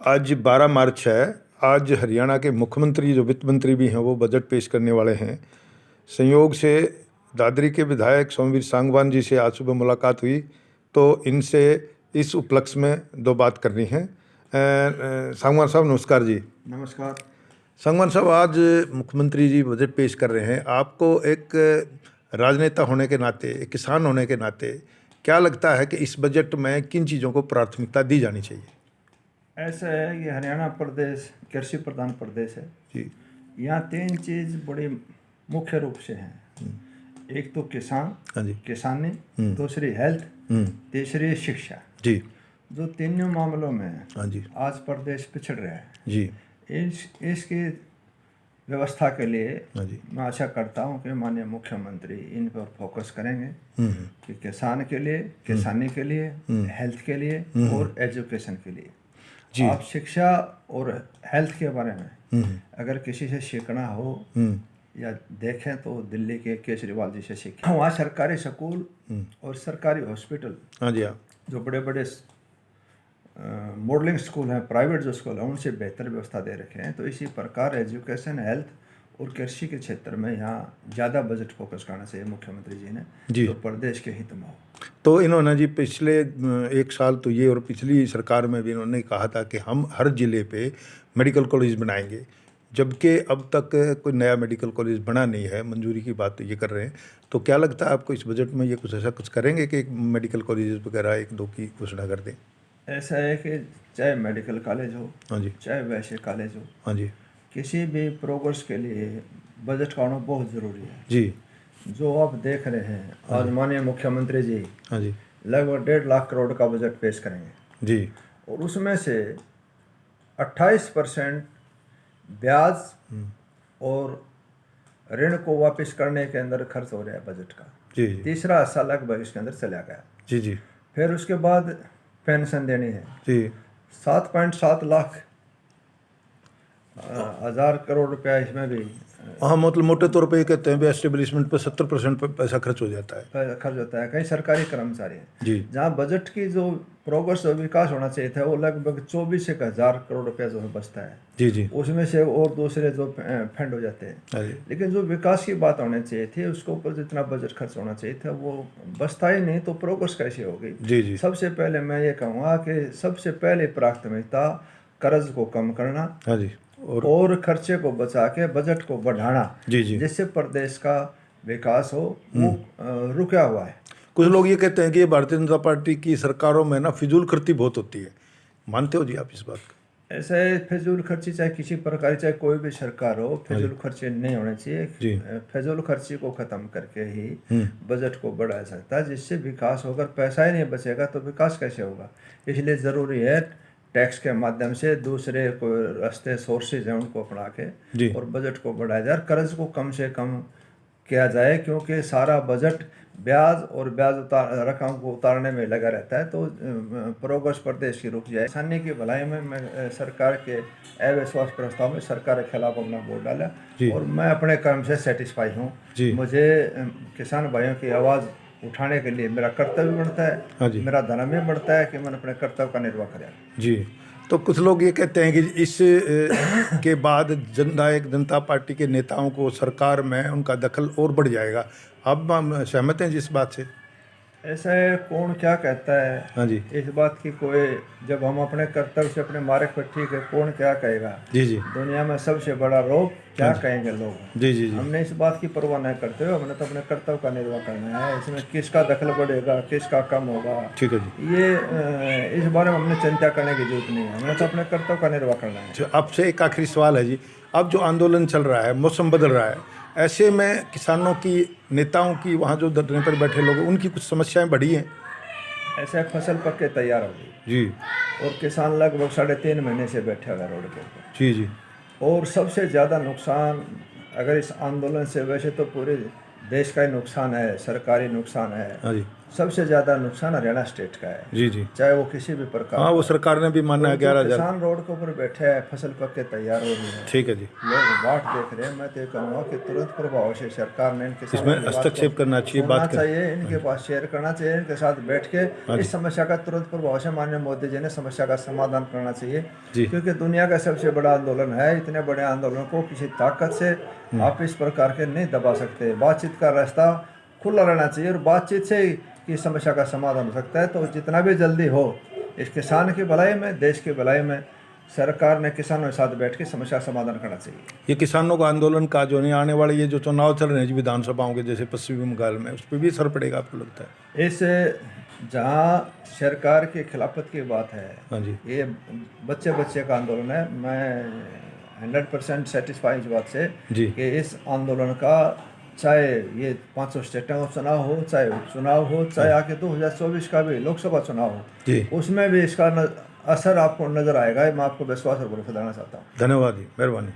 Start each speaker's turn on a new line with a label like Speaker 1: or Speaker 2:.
Speaker 1: आज 12 मार्च है। आज हरियाणा के मुख्यमंत्री जो वित्त मंत्री भी हैं वो बजट पेश करने वाले हैं। संयोग से दादरी के विधायक सोमवीर सांगवान जी से आज सुबह मुलाकात हुई, तो इनसे इस उपलक्ष्य में दो बात करनी है। सांगवान साहब नमस्कार जी।
Speaker 2: नमस्कार।
Speaker 1: सांगवान साहब, आज मुख्यमंत्री जी बजट पेश कर रहे हैं। आपको एक राजनेता होने के नाते, एक किसान होने के नाते क्या लगता है कि इस बजट में किन चीज़ों को प्राथमिकता दी जानी चाहिए?
Speaker 2: ऐसा है, ये हरियाणा प्रदेश कृषि प्रधान प्रदेश है
Speaker 1: जी
Speaker 2: यहाँ तीन चीज़ बड़ी मुख्य रूप से हैं। एक तो किसान,
Speaker 1: हाँ जी,
Speaker 2: किसानी, दूसरी हेल्थ, तीसरी शिक्षा।
Speaker 1: जी
Speaker 2: जो तीनों मामलों में
Speaker 1: हाँ जी,
Speaker 2: आज प्रदेश पिछड़ रहा है।
Speaker 1: जी
Speaker 2: इसकी व्यवस्था के लिए
Speaker 1: हाँ जी,
Speaker 2: मैं आशा करता हूँ कि माननीय मुख्यमंत्री इन पर फोकस करेंगे कि किसान के लिए, किसानी के लिए, हेल्थ के लिए और एजुकेशन के लिए।
Speaker 1: जी
Speaker 2: आप शिक्षा और हेल्थ के बारे में अगर किसी से सीखना हो या देखें तो दिल्ली के केजरीवाल जी से सीखें। वहाँ सरकारी स्कूल और सरकारी हॉस्पिटल,
Speaker 1: हाँ जी, हाँ
Speaker 2: जो बड़े बड़े मॉडलिंग स्कूल हैं, प्राइवेट जो स्कूल हैं, उनसे बेहतर व्यवस्था दे रखे हैं। तो इसी प्रकार एजुकेशन, हेल्थ और कृषि के क्षेत्र में यहाँ ज़्यादा बजट फोकस करना चाहिए मुख्यमंत्री जी ने,
Speaker 1: जी।
Speaker 2: जो प्रदेश के हित में हो।
Speaker 1: तो इन्होंने जी पिछले एक साल तो ये और पिछली सरकार में भी इन्होंने कहा था कि हम हर ज़िले पे मेडिकल कॉलेज बनाएंगे, जबकि अब तक कोई नया मेडिकल कॉलेज बना नहीं है। मंजूरी की बात तो ये कर रहे हैं। तो क्या लगता है आपको, इस बजट में ये कुछ ऐसा कुछ करेंगे कि मेडिकल कॉलेज वगैरह एक दो की घोषणा कर दें?
Speaker 2: ऐसा है कि चाहे मेडिकल कॉलेज हो,
Speaker 1: हाँ जी,
Speaker 2: चाहे वैसे कॉलेज हो,
Speaker 1: हाँ जी,
Speaker 2: किसी भी प्रोग्रेस के लिए बजट का होना बहुत ज़रूरी है।
Speaker 1: जी
Speaker 2: जो आप देख रहे हैं, आज माननीय मुख्यमंत्री जी
Speaker 1: हाँ जी,
Speaker 2: लगभग 1.5 लाख करोड़ का बजट पेश करेंगे
Speaker 1: जी
Speaker 2: और उसमें से 28% ब्याज और ऋण को वापस करने के अंदर खर्च हो रहा है बजट का।
Speaker 1: जी जी
Speaker 2: तीसरा हिस्सा लगभग इसके अंदर चला गया।
Speaker 1: जी जी
Speaker 2: फिर उसके बाद पेंशन देनी है,
Speaker 1: जी
Speaker 2: 7.7 लाख हजार करोड़ रुपया इसमें भी
Speaker 1: हाँ, मतलब मोटे तौर पे ये कहते हैं भी एस्टेब्लिशमेंट पे 70% पैसा खर्च हो जाता है।
Speaker 2: खर्च होता है। कई सरकारी कर्मचारी हैं
Speaker 1: जी
Speaker 2: जहाँ बजट की जो प्रोग्रेस और विकास होना चाहिए था वो लगभग 24,000 करोड़ रुपया जो है बचता है।
Speaker 1: जी जी
Speaker 2: उसमें से और दूसरे जो फंड हो जाते हैं।
Speaker 1: हाँ जी,
Speaker 2: लेकिन जो विकास की बात होनी चाहिए थी, उसके ऊपर जितना बजट खर्च होना चाहिए था वो बचता ही नहीं, तो प्रोग्रेस कैसे होगी?
Speaker 1: जी जी
Speaker 2: सबसे पहले मैं ये कहूँगा कि सबसे पहले प्राथमिकता कर्ज को कम करना
Speaker 1: हाँ जी,
Speaker 2: और खर्चे को बचा के बजट को बढ़ाना,
Speaker 1: जी जी।
Speaker 2: जिससे प्रदेश का विकास हो। वो रुका हुआ है।
Speaker 1: कुछ लोग ये कहते हैं कि ये भारतीय जनता पार्टी की सरकारों में ना फिजूल खर्ची बहुत होती है। मानते हो जी आप इस बात को?
Speaker 2: ऐसे फिजूल खर्ची चाहे किसी प्रकार, चाहे कोई भी सरकार हो, फिजूल खर्ची नहीं होने चाहिए।
Speaker 1: जी
Speaker 2: फिजूल खर्ची को खत्म करके ही बजट को बढ़ाया सकता है, जिससे विकास होगा। पैसा ही नहीं बचेगा तो विकास कैसे होगा? इसलिए ज़रूरी है टैक्स के माध्यम से दूसरे कोई रास्ते, सोर्सेज हैं, उनको अपना
Speaker 1: जी
Speaker 2: के और बजट को बढ़ाया जाए, कर्ज को कम से कम किया जाए। क्योंकि सारा बजट ब्याज और ब्याज रकम को उतारने में लगा रहता है, तो प्रोग्रेस प्रदेश की रुक जाए। किसानी की भलाई में मैं सरकार के अविश्वास प्रस्ताव में सरकार के खिलाफ अपना वोट डाला
Speaker 1: जी
Speaker 2: और मैं अपने कर्म से सेटिस्फाई हूँ।
Speaker 1: जी
Speaker 2: मुझे किसान भाइयों की आवाज़ उठाने के लिए मेरा कर्तव्य बढ़ता
Speaker 1: हाँ
Speaker 2: है,
Speaker 1: जी,
Speaker 2: मेरा धर्म भी बढ़ता है कि मैंने अपने कर्तव्य का निर्वाह करें।
Speaker 1: जी। तो कुछ लोग ये कहते हैं कि इस के बाद जननायक जनता पार्टी के नेताओं को सरकार में उनका दखल और बढ़ जाएगा। आप सहमत हैं जिस बात से?
Speaker 2: ऐसा है, कौन क्या कहता है
Speaker 1: हाँ जी,
Speaker 2: इस बात की कोई, जब हम अपने कर्तव्य से अपने मार्ग पर ठीक है, कौन क्या कहेगा?
Speaker 1: जी जी
Speaker 2: दुनिया में सबसे बड़ा रोग क्या
Speaker 1: हाँ जी,
Speaker 2: कहेंगे लोग?
Speaker 1: जी जी जी
Speaker 2: हमने इस बात की परवाह नहीं करते हुए हमने तो अपने कर्तव्य का निर्वाह करना है। इसमें किसका दखल बढ़ेगा, किसका कम होगा,
Speaker 1: ठीक है जी।
Speaker 2: ये इस बारे में हमने चिंता करने की जरूरत नहीं है। हमने तो अपने कर्तव्य का निर्वाह करना है।
Speaker 1: अच्छा, आपसे एक आखिरी सवाल है जी। अब जो आंदोलन चल रहा है, मौसम बदल रहा है, ऐसे में किसानों की, नेताओं की, वहाँ जो धरने पर बैठे लोग हैं, उनकी कुछ समस्याएं बढ़ी हैं?
Speaker 2: ऐसे फसल पक के तैयार हो गई
Speaker 1: जी
Speaker 2: और किसान लगभग 3.5 महीने से बैठे हुए रोड के ऊपर।
Speaker 1: जी जी
Speaker 2: और सबसे ज़्यादा नुकसान अगर इस आंदोलन से, वैसे तो पूरे देश का ही नुकसान है, सरकारी नुकसान है,
Speaker 1: हाँ जी
Speaker 2: सबसे ज़्यादा नुकसान हरियाणा स्टेट का है,
Speaker 1: जी जी।
Speaker 2: चाहे वो किसी भी प्रकार
Speaker 1: हाँ, वो सरकार ने भी माना है
Speaker 2: तो जो
Speaker 1: 11,000।
Speaker 2: किसान रोड के ऊपर बैठे हैं, फसल पक के तैयार हो रही है,
Speaker 1: ठीक है जी।
Speaker 2: लोग बाट देख रहे हैं। मैं तो ये कहूँगा कि तुरंत प्रभाव से सरकार ने इन किसानों
Speaker 1: इसमें
Speaker 2: की बात को
Speaker 1: हस्तक्षेप करना चाहिए,
Speaker 2: सुनना
Speaker 1: बात कर।
Speaker 2: चाहिए, इनके पास शेयर करना चाहिए, इनके साथ बैठ के
Speaker 1: जी।
Speaker 2: इस समस्या का तुरंत प्रभाव से माननीय मोदी जी ने समस्या का समाधान करना चाहिए।
Speaker 1: जी।
Speaker 2: क्योंकि दुनिया का सबसे बड़ा आंदोलन है, इतने बड़े आंदोलन को किसी ताकत से आप इस प्रकार के नहीं दबा सकते। बातचीत का रास्ता खुला रहना चाहिए और बातचीत से ही की समस्या का समाधान हो सकता है। तो जितना भी जल्दी हो, इस किसान की भलाई में, देश की भलाई में सरकार ने किसानों के साथ बैठ के समस्या का समाधान करना चाहिए।
Speaker 1: ये किसानों का आंदोलन का जो नहीं आने वाले ये जो चुनाव चल रहे हैं जी विधानसभाओं के, जैसे पश्चिमी बंगाल में, उस पर भी असर पड़ेगा आपको लगता है?
Speaker 2: इस जहाँ सरकार के खिलाफत की बात है,
Speaker 1: हाँ जी।
Speaker 2: ये बच्चे बच्चे का आंदोलन है। मैं 100% सेटिस्फाई इस बात से
Speaker 1: जी।
Speaker 2: कि इस आंदोलन का चाहे ये 500 स्टेटों का चुनाव हो, चाहे उपचुनाव हो, चाहे आके 2024 का भी लोकसभा चुनाव हो,
Speaker 1: जी।
Speaker 2: उसमें भी इसका असर आपको नजर आएगा। मैं आपको विश्वास और भरोसा दिलाना चाहता हूँ।
Speaker 1: धन्यवाद जी, मेहरबानी।